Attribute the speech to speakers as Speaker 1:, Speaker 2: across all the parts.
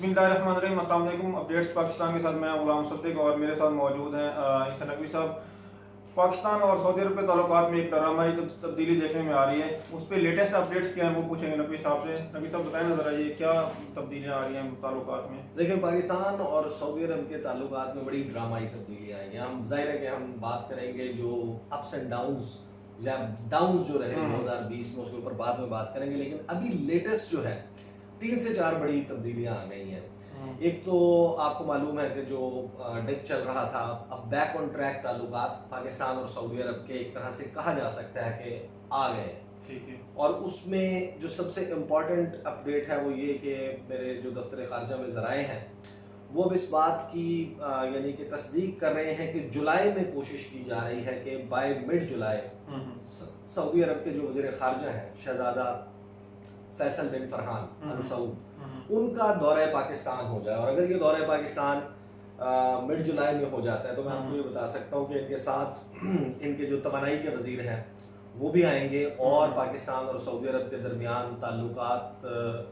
Speaker 1: बिस्मिल्लाहिर्रहमानिर्रहीम। अस्सलाम वालेकुम। अपडेट्स पाकिस्तान के साथ मैं गुलाम सद्दीक और मेरे साथ मौजूद हैं ईसा नकवी साहब। पाकिस्तान और सऊदी अरब के ताल्लुकात में एक ड्रामाई तब्दीली देखने में आ रही है, उस पर लेटेस्ट अपडेट्स क्या हैं वो पूछेंगे नकवी साहब से। नकवी साहब बताएं ना ज़रा, ये क्या तब्दीलियाँ आ रही हैं ताल्लुकात में।
Speaker 2: देखिए, पाकिस्तान और सऊदी अरब के ताल्लुकात में बड़ी ड्रामाई तब्दीलियाँ आई हैं। हम जाहिर है कि हम बात करेंगे जो अप्स एंड डाउन्स या डाउन्स जो रहे 2020 में, उसके ऊपर बाद में बात करेंगे। लेकिन अभी लेटेस्ट जो है 3 से 4 बड़ी तब्दीलियाँ आ गई हैं। एक तो आपको मालूम है कि जो डिप चल रहा था, अब बैक ऑन ट्रैक ताल्लुकात पाकिस्तान और सऊदी अरब के एक तरह से कहा जा सकता है कि आ गए हैं।
Speaker 1: ठीक है।
Speaker 2: और उसमें जो सबसे इम्पॉर्टेंट अपडेट है वो ये कि मेरे जो दफ्तर ख़ारजा में ज़राए हैं वो अब इस बात की यानी कि तस्दीक कर रहे हैं कि जुलाई में कोशिश की जा रही है कि बाय मिड जुलाई सऊदी अरब के जो वज़ीर ख़ारजा हैं शहज़ादा फैसल बिन फरहान अल सऊद, उनका दौरा पाकिस्तान हो जाए। और अगर ये दौरा पाकिस्तान मिड जुलाई में हो जाता है तो मैं आपको ये बता सकता हूँ कि इनके साथ इनके जो तवानाई के वज़ीर हैं वो भी आएंगे और पाकिस्तान और सऊदी अरब के दरमियान ताल्लुकात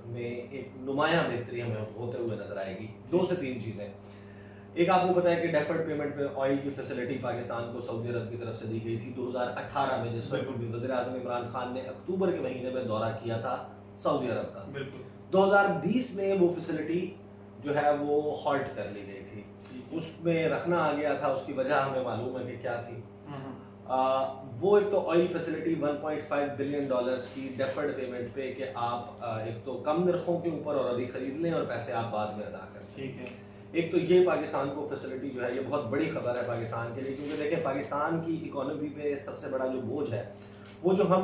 Speaker 2: में एक नुमायाँ बेहतरी हमें होते हुए नजर आएगी। 2 से 3 चीज़ें। एक, आपको पता है कि डेफर्ड पेमेंट पे ऑयल की फैसिलिटी पाकिस्तान को सऊदी अरब की तरफ से दी गई थी 2018 में, जिस वक्त वज़ीर आज़म इमरान खान ने अक्टूबर के महीने में दौरा किया था सऊदी अरब का। 2020 में वो फैसिलिटी जो है वो हॉल्ट कर ली गई थी, उसमें रखना आ गया था। उसकी वजह हमें मालूम है कि क्या थी। वो एक तो ऑयल फैसिलिटी 1.5 बिलियन डॉलर्स की डेफर्ड पेमेंट पे कि आप एक तो कम नरखों के ऊपर और अभी खरीद लें और पैसे आप बाद में अदा करें।
Speaker 1: ठीक है।
Speaker 2: एक तो ये पाकिस्तान को फैसिलिटी जो है ये बहुत बड़ी खबर है पाकिस्तान के लिए, क्योंकि देखें पाकिस्तान की इकोनॉमी पे सबसे बड़ा जो बोझ है वो जो हम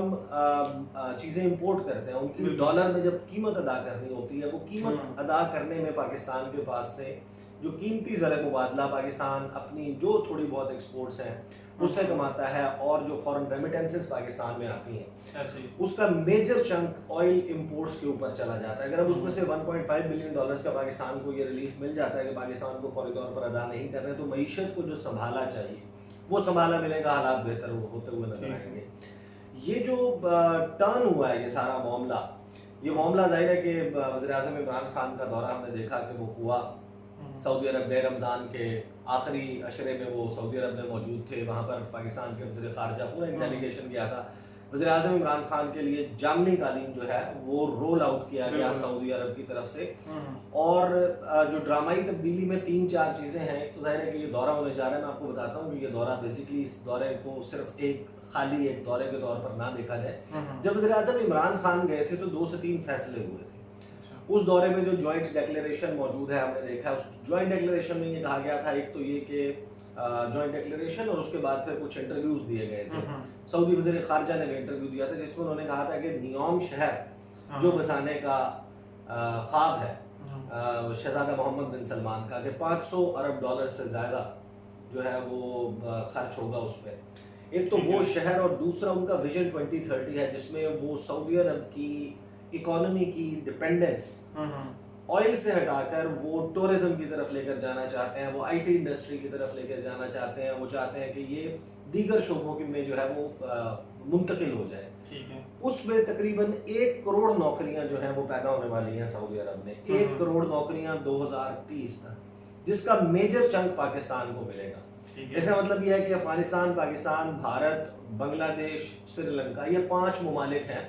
Speaker 2: चीज़ें इंपोर्ट करते हैं उनकी डॉलर में जब कीमत अदा करनी होती है, वो कीमत अदा करने में पाकिस्तान के पास से जो कीमती ज़र मुबादला पाकिस्तान अपनी जो थोड़ी बहुत एक्सपोर्ट्स हैं उससे कमाता है और जो फॉरेन रेमिटेंसेस पाकिस्तान में आती हैं उसका मेजर चंक ऑयल इंपोर्ट्स के ऊपर चला जाता है। अगर अब उसमें से 1.5 बिलियन डॉलर्स का पाकिस्तान को ये रिलीफ मिल जाता है कि पाकिस्तान को फौरी तौर पर अदा नहीं कर रहे, तो मईशत को जो संभाला चाहिए वो संभाला मिलेगा, हालात बेहतर होते हुए नजर आएंगे। ये जो टर्न हुआ है ये सारा मामला, ये मामला जाहिर है कि वज़ीर आज़म इमरान खान का दौरा हमने देखा कि वो हुआ सऊदी अरब में रमज़ान के आखिरी अशरे में, वो सऊदी अरब में मौजूद थे। वहाँ पर पाकिस्तान के वज़ीर ख़ारजा पूरा एक डेलीगेशन गया था। वज़ीर आज़म इमरान खान के लिए जामनी कालीन जो है वो रोल आउट किया गया सऊदी अरब की तरफ से। और जो ड्रामाई तब्दीली में 3-4 चीज़ें हैं। तो जाहिर है कि ये दौरा होने जा रहा है। मैं आपको बताता हूँ कि ये दौरा बेसिकली इस दौरे को सिर्फ एक खाली एक दौरे के तौर पर ना देखा जाए। जब वज़ीर आज़म इमरान खान गए थे तो 2 से 3 फैसले हुए थे। उस दौरे में जो जॉइंट डिक्लेरेशन मौजूद है हमने देखा, उस जॉइंट डिक्लेरेशन में ये कहा गया था, एक तो ये कि जॉइंट डिक्लेरेशन और उसके बाद फिर कुछ इंटरव्यूज दिए गए थे। सऊदी वज़ीर ख़ारजा ने भी इंटरव्यू दिया था जिसमें उन्होंने कहा था कि नियोम शहर जो बसाने का ख्वाब है शहजादा मोहम्मद बिन सलमान का, कि 500 अरब डॉलर से ज़्यादा जो है वो खर्च होगा उस पर। एक तो वो शहर और दूसरा उनका विजन 2030 है जिसमें वो सऊदी अरब की इकोनॉमी की डिपेंडेंस ऑयल से हटाकर वो टूरिज्म की तरफ लेकर जाना चाहते हैं, वो आईटी इंडस्ट्री की तरफ लेकर जाना चाहते हैं। वो चाहते हैं कि ये दीगर शोबों के में जो है वो मुंतकिल हो जाए।
Speaker 1: ठीक है।
Speaker 2: उसमें तकरीबन 1 करोड़ नौकरियां जो हैं वो पैदा होने वाली हैं सऊदी अरब में। 1 करोड़ नौकरियां 2030 तक, जिसका मेजर चंक पाकिस्तान को मिलेगा। इसका मतलब यह है कि अफगानिस्तान, पाकिस्तान, भारत, बांग्लादेश, श्रीलंका, ये 5 ममालिक हैं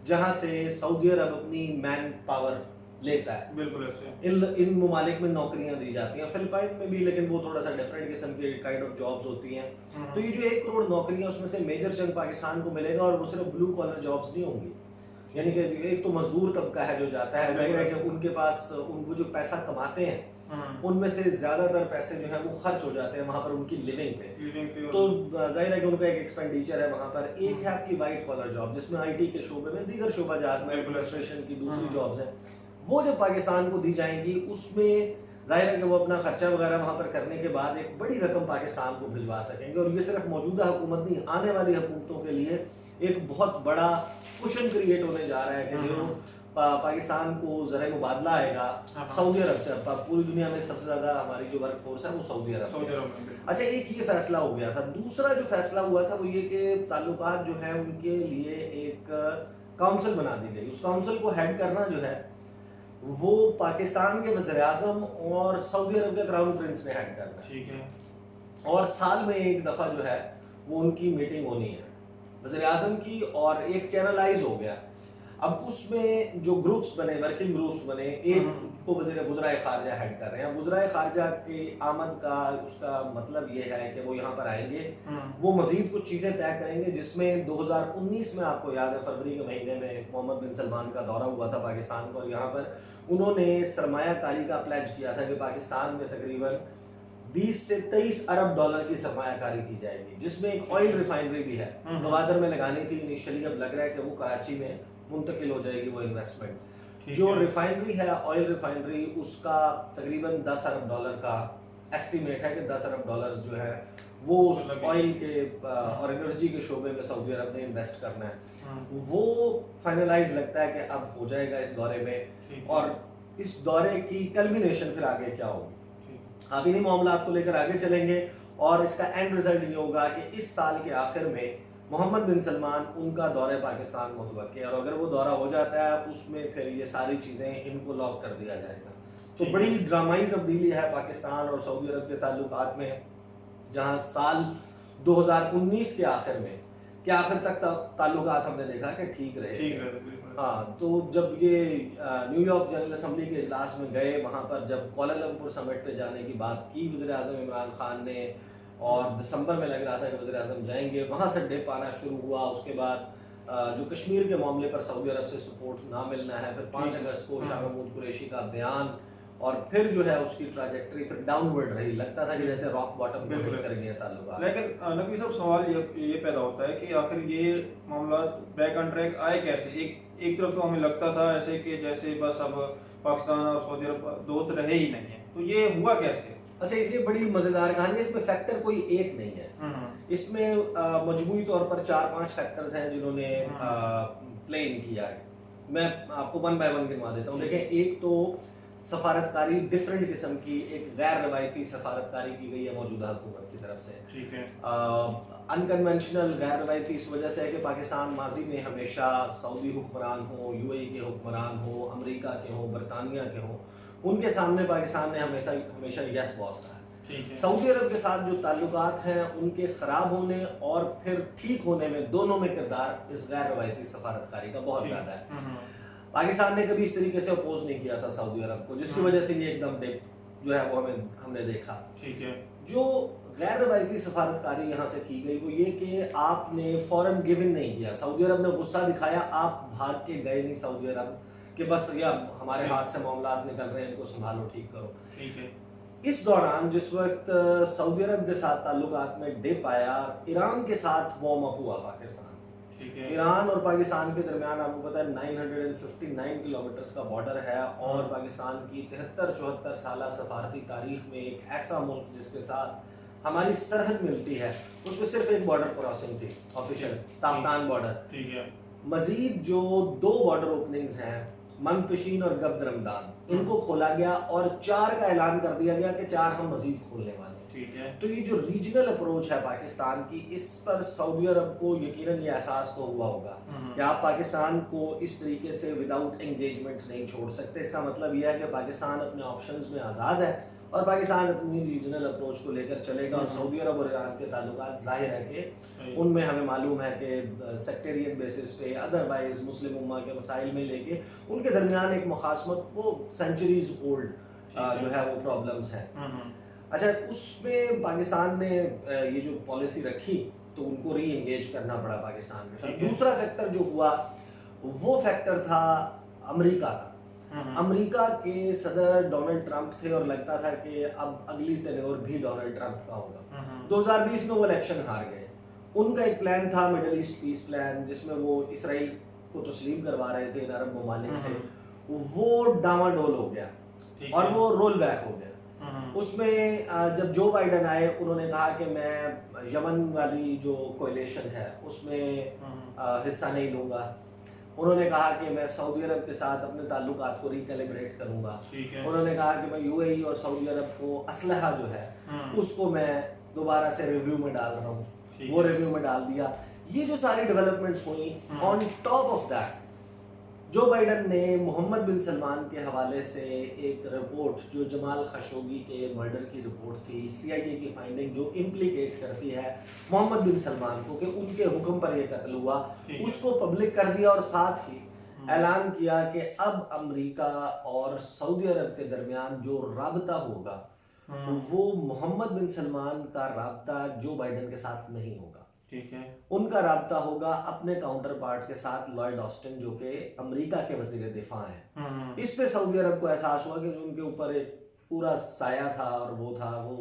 Speaker 2: जहां से सऊदी अरब अपनी मैन पावर लेता है।
Speaker 1: बिल्कुल ऐसे
Speaker 2: इन ममालिक में नौकरियां दी जाती हैं, फिलिपाइन में भी, लेकिन वो थोड़ा सा डिफरेंट किस्म की काइंड ऑफ जॉब्स होती हैं। तो ये जो 1 करोड़ नौकरियां उसमें से मेजर चंक पाकिस्तान को मिलेगा और वो सिर्फ ब्लू कॉलर जॉब्स नहीं होंगी। यानी कि एक तो मजदूर तबका है जो जाता है, जाहिर है कि उनके पास वो जो पैसा कमाते हैं उनमें से ज्यादातर पैसे जो है वो खर्च हो जाते हैं वहां पर उनकी लिविंग पे। तो जाहिर है कि उनका एक एक्सपेंडिचर है वहां पर। एक है आपकी वाइट कॉलर जॉब जिसमें आईटी के शोबे में, दीगर शोबाजात में, एडमिनिस्ट्रेशन की दूसरी जॉब्स हैं, वो जब पाकिस्तान को दी जाएंगी उसमें जाहिर है कि वो अपना खर्चा वगैरह वहाँ पर करने के बाद एक बड़ी रकम पाकिस्तान को भिजवा सकेंगे। और ये सिर्फ मौजूदा हुकूमत नहीं, आने वाली हुकूमतों के लिए एक बहुत बड़ा कुशन क्रिएट होने जा रहा है कि जो पाकिस्तान को ज़र मुबादला आएगा सऊदी अरब से। पूरी दुनिया में सबसे ज़्यादा हमारी जो वर्क फोर्स है वो सऊदी अरब में। अच्छा, एक ये फैसला हो गया था। दूसरा जो फैसला हुआ था वो ये कि ताल्लुकात जो है उनके लिए एक काउंसिल बना दी गई। उस काउंसिल को हेड करना जो है وہ پاکستان کے وزیر اعظم اور سعودی عرب کے کراؤن پرنس نے ہیڈ کرنا ہے،
Speaker 1: ٹھیک ہے،
Speaker 2: اور سال میں ایک دفعہ جو ہے وہ ان کی میٹنگ ہونی ہے وزیر اعظم کی، اور ایک چینلائز ہو گیا. اب اس میں جو گروپس بنے، ورکنگ گروپس بنے، ایک کو وزرائے خارجہ ہیڈ کر رہے ہیں. وزرائے خارجہ کی آمد کا اس کا مطلب یہ ہے کہ وہ یہاں پر آئیں گے، وہ مزید کچھ چیزیں طے کریں گے، جس میں 2019 میں آپ کو یاد ہے فروری کے مہینے میں محمد بن سلمان کا دورہ ہوا تھا پاکستان کو، اور یہاں پر انہوں نے سرمایہ کاری کا پلیج کیا تھا کہ پاکستان میں تقریباً 20 سے 23 ارب ڈالر کی سرمایہ کاری کی جائے گی، جس میں ایک آئل ریفائنری بھی ہے، گوادر میں لگانی تھی انیشلی، اب لگ رہا ہے کہ وہ کراچی میں منتقل ہو جائے گی وہ انویسٹمنٹ. جو ریفائنری ہے، آئل ریفائنری، اس کا تقریباً 10 ارب ڈالر کا ایسٹیمیٹ ہے کہ 10 ارب ڈالر جو ہے وہ اس آئل کے اور انرجی کے شعبے میں سعودی عرب نے انویسٹ کرنا ہے. وہ فائنلائز لگتا ہے کہ اب ہو جائے گا اس دورے میں، اور اس دورے کی کلمینیشن پھر آگے کیا ہوگی. آپ انہیں معاملات کو لے کر آگے چلیں گے، اور اس کا اینڈ رزلٹ یہ ہوگا کہ اس سال کے آخر میں محمد بن سلمان ان کا دورہ پاکستان متوقع ہے، اور اگر وہ دورہ ہو جاتا ہے اس میں پھر یہ ساری چیزیں ان کو لاک کر دیا جائے گا. تو بڑی ڈرامائی تبدیلی ہے پاکستان اور سعودی عرب کے تعلقات میں، جہاں سال 2019 کے آخر میں کہ آخر تک تعلقات ہم نے دیکھا کہ ٹھیک رہے. ہاں، تو جب یہ نیو یارک جنرل اسمبلی کے اجلاس میں گئے، وہاں پر جب کوالالمپور سمٹ پہ جانے کی بات کی وزیر اعظم عمران خان نے، اور دسمبر میں لگ رہا تھا کہ وزیر اعظم جائیں گے، وہاں سے ڈپ آنا شروع ہوا. اس کے بعد جو کشمیر کے معاملے پر سعودی عرب سے سپورٹ نہ ملنا ہے، پھر 5 اگست کو شاہ محمود قریشی کا بیان، اور پھر جو ہے اس کی ٹریجیکٹری پھر ڈاؤن ورڈ رہی، لگتا تھا کہ جیسے راک باٹم پہ ہٹ کر گئے تعلقات.
Speaker 1: لیکن نقوی صاحب سوال یہ پیدا ہوتا ہے کہ آخر یہ معاملات بیک آن ٹریک آئے کیسے؟ ایک طرف تو ہمیں لگتا تھا ایسے کہ جیسے بس اب پاکستان اور سعودی عرب دوست رہے ہی نہیں ہیں، تو یہ ہوا کیسے؟
Speaker 2: اچھا، یہ بڑی مزیدار کہانی ہے. اس میں فیکٹر کوئی ایک نہیں ہے، اس میں مجموعی طور پر 4-5 فیکٹرز ہیں جنہوں نے پلے ان کیا ہے. میں آپ کو 1 بائی 1 گنوا دیتا ہوں. دیکھیں، ایک تو سفارتکاری ڈفرینٹ قسم کی، ایک غیر روایتی سفارتکاری کی گئی ہے موجودہ حکومت کی طرف سے.
Speaker 1: ٹھیک ہے.
Speaker 2: انکنونشنل، غیر روایتی اس وجہ سے ہے کہ پاکستان ماضی میں ہمیشہ سعودی حکمران ہوں، یو اے ای کے حکمران ہوں، امریکہ کے ہوں، برطانیہ کے ہوں، ان کے سامنے پاکستان نے ہمیشہ یس باس کہا ہے. سعودی عرب کے ساتھ جو تعلقات ہیں ان کے خراب ہونے اور پھر ٹھیک ہونے میں دونوں میں کردار اس غیر روایتی سفارتکاری کا بہت زیادہ ہے. پاکستان نے کبھی اس طریقے سے اپوز نہیں کیا تھا سعودی عرب کو، جس کی وجہ سے یہ ایک دم ڈپ جو ہے وہ ہم نے دیکھا.
Speaker 1: ٹھیک ہے.
Speaker 2: جو غیر روایتی سفارتکاری یہاں سے کی گئی وہ یہ کہ آپ نے فوراً گیون نہیں کیا. سعودی عرب نے غصہ دکھایا، آپ بھاگ کے گئے نہیں سعودی عرب کہ بس یا ہمارے ہاتھ سے معاملات نکل رہے ہیں، ان کو سنبھالو، ٹھیک کرو.
Speaker 1: ٹھیک ہے.
Speaker 2: اس دوران جس وقت سعودی عرب کے ساتھ تعلقات میں ڈپ آیا، ایران کے ساتھ وارم اپ ہوا پاکستان. ایران اور پاکستان کے درمیان آپ کو پتا ہے 959 کلومیٹرز کا بارڈر ہے، اور پاکستان کی 73-74 سالہ سفارتی تاریخ میں ایک ایسا ملک جس کے ساتھ ہماری سرحد ملتی ہے، اس میں صرف ایک بارڈر کراسنگ تھی آفیشیل، تافتان بارڈر.
Speaker 1: ٹھیک ہے.
Speaker 2: مزید جو 2 بارڈر اوپننگز ہیں، من پشین اور گبد رمضان، ان کو کھولا گیا، اور 4 کا اعلان کر دیا گیا کہ 4 ہم مزید کھولنے والے ہیں.
Speaker 1: ٹھیک ہے.
Speaker 2: تو یہ جو ریجنل اپروچ ہے پاکستان کی، اس پر سعودی عرب کو یقیناً یہ احساس تو ہوا ہوگا کہ آپ پاکستان کو اس طریقے سے وداؤٹ انگیجمنٹ نہیں چھوڑ سکتے. اس کا مطلب یہ ہے کہ پاکستان اپنے آپشنز میں آزاد ہے، اور پاکستان اپنی ریجنل اپروچ کو لے کر چلے گا. اور سعودی عرب اور ایران کے تعلقات ظاہر ہے کہ ان میں ہمیں معلوم ہے کہ سیکٹرین بیسس پہ، ادروائز مسلم امہ کے مسائل میں لے کے ان کے درمیان ایک مخاصمت، وہ سینچریز اولڈ جو ہے وہ پرابلمس ہیں. اچھا، اس میں پاکستان نے یہ جو پالیسی رکھی تو ان کو ری انگیج کرنا پڑا پاکستان کے ساتھ. دوسرا فیکٹر جو ہوا وہ فیکٹر تھا امریکہ کا. امریکہ کے صدر ڈونلڈ ٹرمپ تھے، اور لگتا تھا کہ اب اگلی ٹینیور بھی ڈونلڈ ٹرمپ کا ہوگا. 2020 میں وہ الیکشن ہار گئے. ان کا ایک پلان تھا مڈل ایسٹ پیس پلان، جس میں وہ اسرائیل کو تسلیم کروا رہے تھے ان عرب ممالک سے. وہ ڈاواڈول ہو گیا اور وہ رول بیک ہو گیا. اس میں جب جو بائیڈن آئے، انہوں نے کہا کہ میں یمن والی جو کوئلیشن ہے اس میں حصہ نہیں لوں گا. انہوں نے کہا کہ میں سعودی عرب کے ساتھ اپنے تعلقات کو ریکیلیبریٹ کروں گا. انہوں نے کہا کہ میں یو اے ای اور سعودی عرب کو اسلحہ جو ہے اس کو میں دوبارہ سے ریویو میں ڈال رہا ہوں. وہ ریویو میں ڈال دیا. یہ جو ساری ڈیولپمنٹس ہوئیں، آن ٹاپ آف دیٹ जो बाइडन ने मोहम्मद बिन सलमान के हवाले से एक रिपोर्ट जो जमाल खशोगी के मर्डर की रिपोर्ट थी, सीआईए की फाइंडिंग जो इम्प्लीकेट करती है मोहम्मद बिन सलमान को कि उनके हुक्म पर यह कत्ल हुआ, उसको पब्लिक कर दिया और साथ ही ऐलान किया कि अब अमेरिका और सऊदी अरब के दरमियान जो राबता होगा वो मोहम्मद बिन सलमान का राबता जो बाइडन के साथ नहीं होगा,
Speaker 1: ठीक है,
Speaker 2: उनका राब्ता होगा अपने काउंटर पार्ट के साथ लॉयड ऑस्टिन जो कि अमेरिका के वजीर दिफा हैं। इस पे सऊदी अरब को एहसास हुआ कि जो उनके ऊपर एक पूरा साया था और वो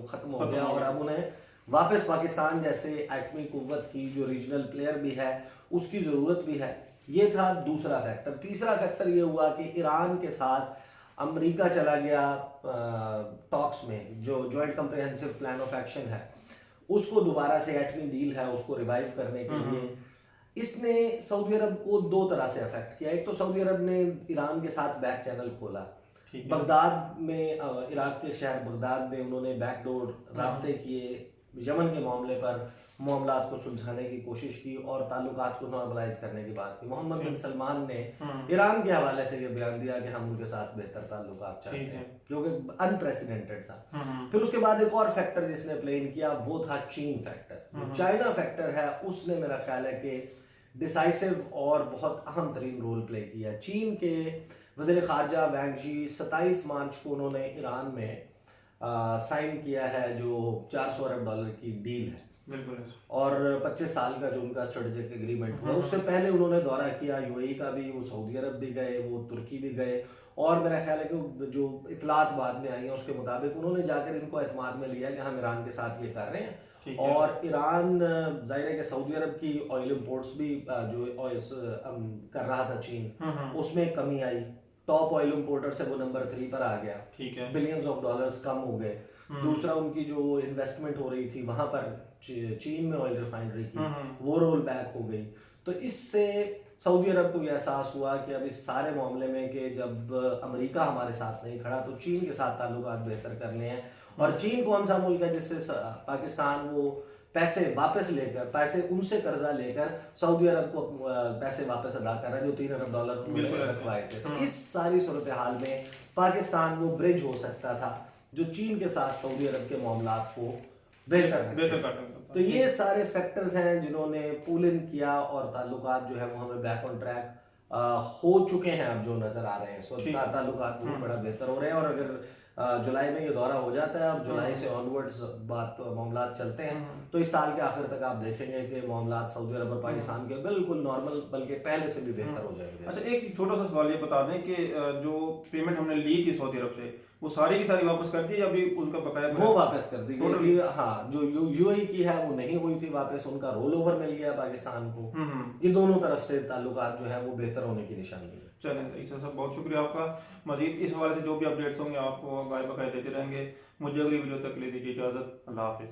Speaker 2: खत्म हो गया और अब उन्हें वापस पाकिस्तान जैसे एटमी कुव्वत की जो रीजनल प्लेयर भी है उसकी ज़रूरत भी है। ये था दूसरा फैक्टर। तीसरा फैक्टर ये हुआ कि ईरान के साथ अमेरिका चला गया टॉक्स में, जो joint comprehensive plan of action है उसको दोबारा से एटमी डील है उसको रिवाइव करने के लिए। इसने सऊदी अरब को दो तरह से अफेक्ट किया। एक तो सऊदी अरब ने ईरान के साथ बैक चैनल खोला, बगदाद में इराक के शहर बगदाद में उन्होंने बैकडोर राब्ते किए, यमन के मामले पर मामलात को सुलझाने की कोशिश की और ताल्लुकात को नॉर्मलाइज करने की बात की। मोहम्मद बिन सलमान ने ईरान के हवाले से ये बयान दिया कि हम उनके साथ बेहतर ताल्लुकात चाहते हैं, जो कि अनप्रेसिडेंटेड था। फिर उसके बाद एक और फैक्टर जिसने प्ले इन किया वो था चीन फैक्टर। चाइना फैक्टर है उसने मेरा ख्याल है कि डिसाइसिव और बहुत अहम तरीन रोल प्ले किया। चीन के वज़ीर ख़ारजा वैंग ज़ी 27 मार्च को उन्होंने ईरान में साइन किया है जो $400 अरब की डील है,
Speaker 1: बिल्कुल,
Speaker 2: और 25 साल का जो उनका स्ट्रेटेजिक एग्रीमेंट हुआ। उससे पहले उन्होंने दौरा किया यूएई का भी, वो सऊदी अरब भी गए, वो तुर्की भी गए, और मेरा ख्याल है कि जो इतलात बाद में आई हैं उसके मुताबिक उन्होंने जाकर इनको एतमाद में लिया कि हम ईरान के साथ ये कर रहे हैं। और ईरान जाहिर है कि सऊदी अरब की ऑयल इम्पोर्ट्स भी जो ऑयल कर रहा था चीन, उसमें कमी आई। टॉप ऑयल इम्पोर्टर से वो नंबर 3 पर आ गया, बिलियंस ऑफ डॉलर्स कम हो गए। दूसरा उनकी जो इन्वेस्टमेंट हो रही थी वहां पर चीन में ऑयल रिफाइनरी की, वो रोल बैक हो गई। तो इससे सऊदी अरब को यह एहसास हुआ कि अब इस सारे मामले में कि जब अमेरिका हमारे साथ नहीं खड़ा तो चीन के साथ ताल्लुकात बेहतर करने हैं। और चीन कौन सा मुल्क है जिससे पाकिस्तान वो पैसे वापस लेकर, पैसे उनसे कर्जा लेकर सऊदी अरब को पैसे वापस अदा कर रहा है जो $3 अरब उन्होंने रखवाए थे। तो इस सारी सूरत हाल में पाकिस्तान वो ब्रिज हो सकता था जो चीन के साथ सऊदी अरब के मामलात को बेहतर कर। तो ये सारे फैक्टर्स हैं जिन्होंने पुल इन किया और ताल्लुकात जो है वो हमें बैक ऑन ट्रैक हो चुके हैं अब जो नजर आ रहे हैं। सो ताल्लुकात बहुत बड़ा बेहतर हो रहे हैं। और अगर जुलाई में ये दौरा हो जाता है, अब जुलाई से ऑनवर्ड्स मामलात चलते हैं, तो इस साल के आखिर तक आप देखेंगे कि मामलात सऊदी अरब और पाकिस्तान के बिल्कुल नॉर्मल बल्कि पहले से भी बेहतर हो जाएंगे।
Speaker 1: अच्छा, एक छोटा सा सवाल ये बता दें कि जो पेमेंट हमने ली थी सऊदी अरब से वो सारी की सारी वापस कर दी या अभी उनका बकाया?
Speaker 2: वो वापस कर दी गई थी, हाँ। जो यूएई की है वो नहीं हुई थी वापस, उनका रोल ओवर मिल गया पाकिस्तान को। ये दोनों तरफ से ताल्लुकात जो है वो बेहतर होने की निशानी है।
Speaker 1: चलें सही सर, बहुत शुक्रिया आपका। मजीद इस हवाले से जो भी अपडेट्स होंगे आपको बाय बकाया देते रहेंगे। मुझे अगली वीडियो तक ले दीजिए इजाज़त। अल्लाह हाफिज़।